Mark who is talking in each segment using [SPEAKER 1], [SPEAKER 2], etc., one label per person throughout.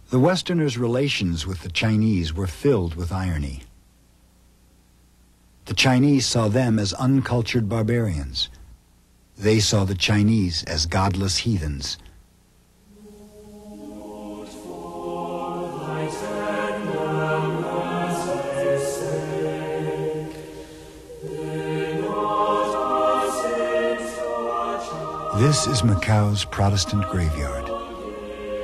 [SPEAKER 1] The Westerners' relations with the Chinese were filled with irony. The Chinese saw them as uncultured barbarians. They saw the Chinese as godless heathens. This is Macao's Protestant graveyard.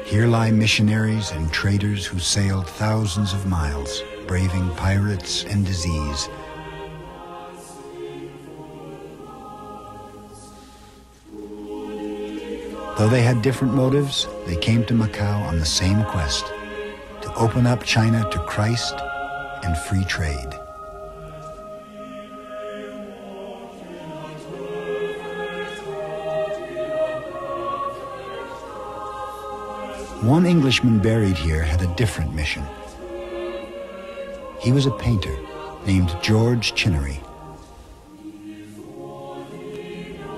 [SPEAKER 1] Here lie missionaries and traders who sailed thousands of miles, braving pirates and disease. Though they had different motives, they came to Macao on the same quest, to open up China to Christ and free trade. One Englishman buried here had a different mission. He was a painter named George Chinnery.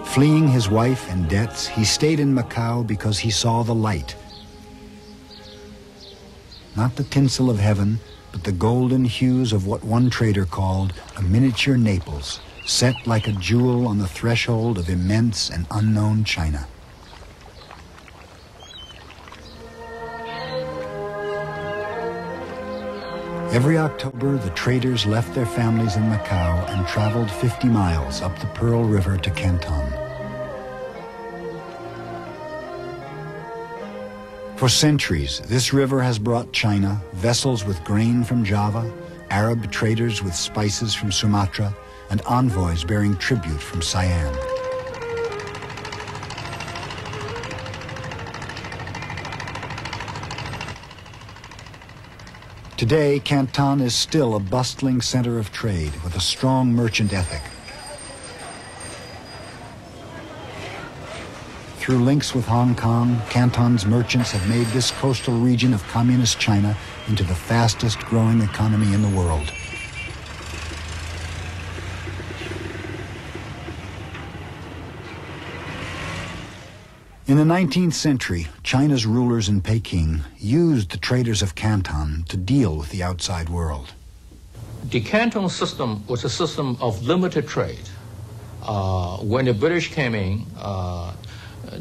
[SPEAKER 1] Fleeing his wife and debts, he stayed in Macao because he saw the light. Not the tinsel of heaven, but the golden hues of what one trader called a miniature Naples, set like a jewel on the threshold of immense and unknown China. Every October, the traders left their families in Macao and traveled 50 miles up the Pearl River to Canton. For centuries, this river has brought China vessels with grain from Java, Arab traders with spices from Sumatra, and envoys bearing tribute from Siam. Today, Canton is still a bustling center of trade with a strong merchant ethic. Through links with Hong Kong, Canton's merchants have made this coastal region of communist China into the fastest growing economy in the world. In the 19th century, China's rulers in Peking used the traders of Canton to deal with the outside world.
[SPEAKER 2] The Canton system was a system of limited trade. When the British came in,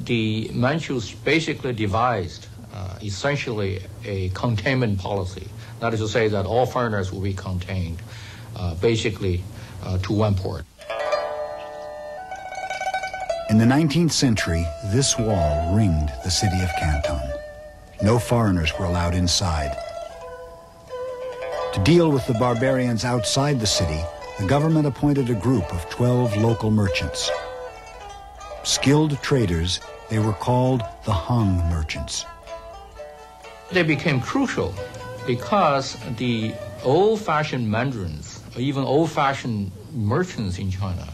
[SPEAKER 2] the Manchus basically devised essentially a containment policy. That is to say that all foreigners will be contained basically to one port.
[SPEAKER 1] In the 19th century, this wall ringed the city of Canton. No foreigners were allowed inside. To deal with the barbarians outside the city, the government appointed a group of 12 local merchants. Skilled traders, they were called the Hong merchants.
[SPEAKER 2] They became crucial because the old-fashioned mandarins, or even old-fashioned merchants in China,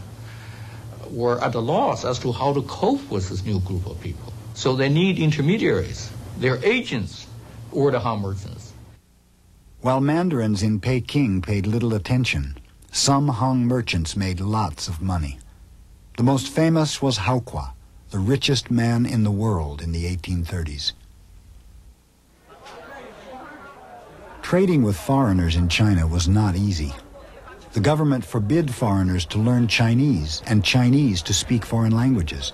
[SPEAKER 2] were at a loss as to how to cope with this new group of people. So they need intermediaries. Their agents were the Han merchants.
[SPEAKER 1] While mandarins in Peking paid little attention, some Hong merchants made lots of money. The most famous was Haokua, the richest man in the world in the 1830s. Trading with foreigners in China was not easy. The government forbid foreigners to learn Chinese and Chinese to speak foreign languages.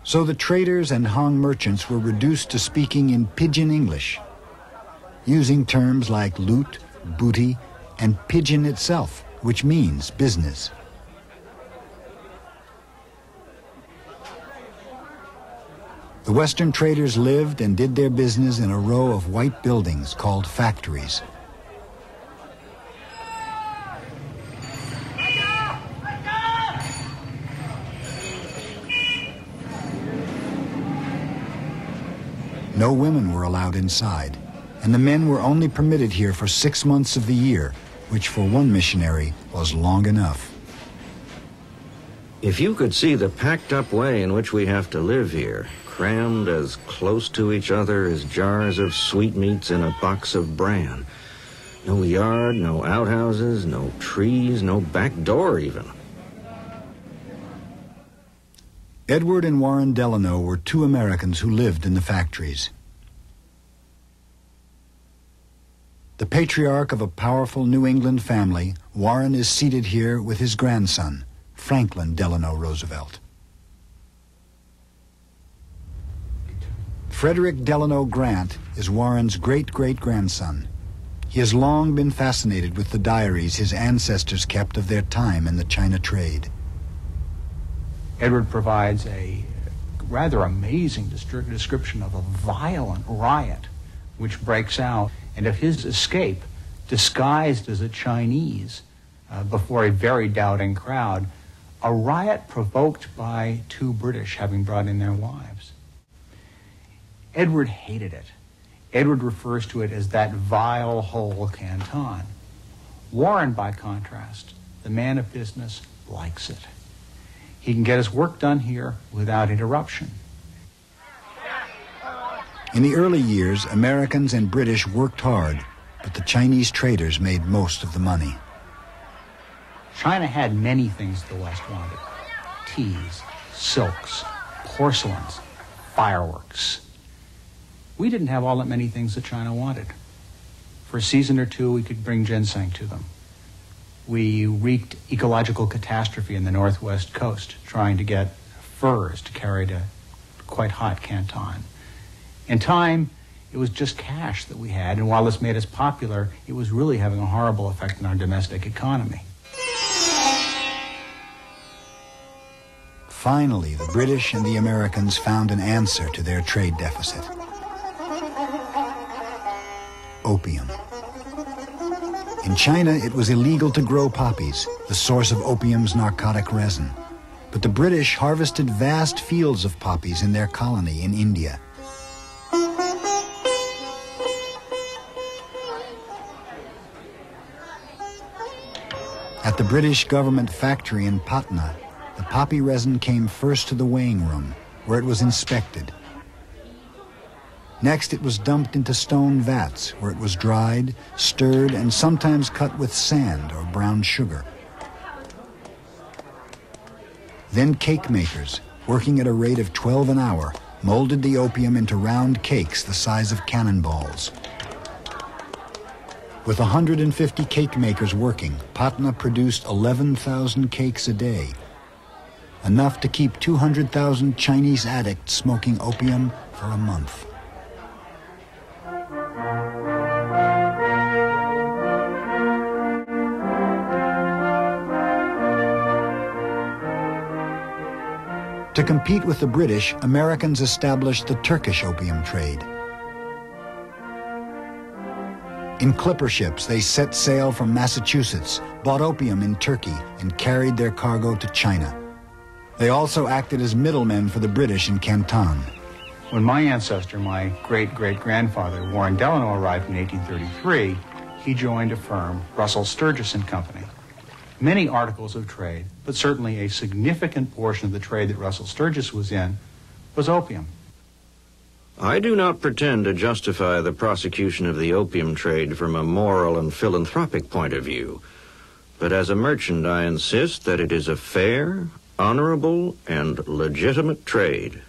[SPEAKER 1] So the traders and Hong merchants were reduced to speaking in pidgin English, using terms like loot, booty, and pidgin itself, which means business. The Western traders lived and did their business in a row of white buildings called factories. No women were allowed inside, and the men were only permitted here for 6 months of the year, which for one missionary was long enough.
[SPEAKER 3] If you could see the packed-up way in which we have to live here, crammed as close to each other as jars of sweetmeats in a box of bran. No yard, no outhouses, no trees, no back door even.
[SPEAKER 1] Edward and Warren Delano were two Americans who lived in the factories. The patriarch of a powerful New England family, Warren is seated here with his grandson, Franklin Delano Roosevelt. Frederick Delano Grant is Warren's great-great-grandson. He has long been fascinated with the diaries his ancestors kept of their time in the China trade.
[SPEAKER 4] Edward provides a rather amazing description of a violent riot which breaks out, and of his escape, disguised as a Chinese before a very doubting crowd, a riot provoked by two British having brought in their wives. Edward hated it. Edward refers to it as that vile hole Canton. Warren, by contrast, the man of business, likes it. He can get his work done here without interruption.
[SPEAKER 1] In the early years, Americans and British worked hard, but the Chinese traders made most of the money.
[SPEAKER 4] China had many things the West wanted: teas, silks, porcelains, fireworks. We didn't have all that many things that China wanted. For a season or two, we could bring ginseng to them. We wreaked ecological catastrophe in the northwest coast, trying to get furs to carry to quite hot Canton. In time, it was just cash that we had, and while this made us popular, it was really having a horrible effect on our domestic economy.
[SPEAKER 1] Finally, the British and the Americans found an answer to their trade deficit: opium. In China, it was illegal to grow poppies, the source of opium's narcotic resin. But the British harvested vast fields of poppies in their colony in India. At the British government factory in Patna, the poppy resin came first to the weighing room, where it was inspected. Next, it was dumped into stone vats, where it was dried, stirred, and sometimes cut with sand or brown sugar. Then cake makers, working at a rate of 12 an hour, molded the opium into round cakes the size of cannonballs. With 150 cake makers working, Patna produced 11,000 cakes a day, enough to keep 200,000 Chinese addicts smoking opium for a month. To compete with the British, Americans established the Turkish opium trade. In clipper ships, they set sail from Massachusetts, bought opium in Turkey, and carried their cargo to China. They also acted as middlemen for the British in Canton.
[SPEAKER 4] When my ancestor, my great-great-grandfather, Warren Delano, arrived in 1833, he joined a firm, Russell Sturgis and Company. Many articles of trade, but certainly a significant portion of the trade that Russell Sturgis was in, was opium.
[SPEAKER 3] I do not pretend to justify the prosecution of the opium trade from a moral and philanthropic point of view, but as a merchant I insist that it is a fair, honorable, and legitimate trade.